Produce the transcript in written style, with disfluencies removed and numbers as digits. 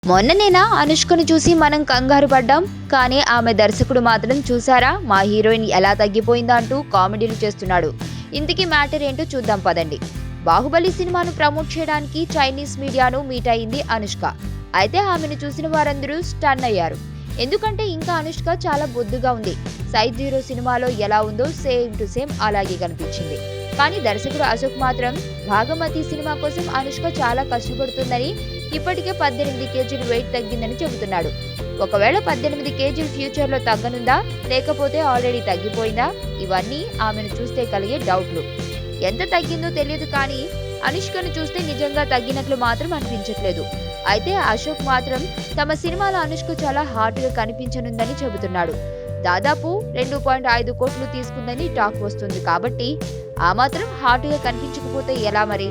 మొన్ననేనా అనుష్కను చూసి మనం కంగారు పడ్డాం. కానీ ఆమె దర్శకుడు మాత్రం చూసారా మా హీరోయిన్ ఎలా తగ్గిపోయిందా అంటూ కామెడీలు చేస్తున్నాడు. ఇంతకీ మ్యాటర్ ఏంటో చూద్దాం పదండి. బాహుబలి సినిమాను ప్రమోట్ చేయడానికి చైనీస్ మీడియాను మీట్ అయింది అనుష్క. అయితే ఆమెను చూసిన వారందరూ స్టన్ అయ్యారు. ఎందుకంటే ఇంకా అనుష్క చాలా బొద్దుగా ఉంది. సైజ్ 0 సినిమాలో ఎలా ఉందో సేమ్ టు సేమ్ అలాగే కనిపించింది. కానీ దర్శకుడు అశోక్ మాత్రం భాగమతి సినిమా కోసం అనుష్క చాలా కష్టపడుతుందని, ఇప్పటికే 18 కేజీలు వెయిట్ తగ్గిందని చెబుతున్నాడు. ఒకవేళ 18 కేజీలు ఫ్యూచర్ లో తగ్గనుందా, లేకపోతే ఆల్రెడీ తగ్గిపోయిందా? ఇవన్నీ ఆమెను చూస్తే కలిగే డౌట్లు. ఎంత తగ్గిందో తెలియదు, కానీ అనుష్కను చూస్తే నిజంగా తగ్గినట్లు మాత్రం అనిపించట్లేదు. అయితే అశోక్ మాత్రం తమ సినిమాలో అనుష్క చాలా హాట్ గా కనిపించనుందని చెబుతున్నాడు. దాదాపు 2.5 కోట్లు తీసుకుందని టాక్ వస్తుంది. కాబట్టి ఆ మాత్రం హాట్ గా కనిపించకపోతే ఎలా మరి?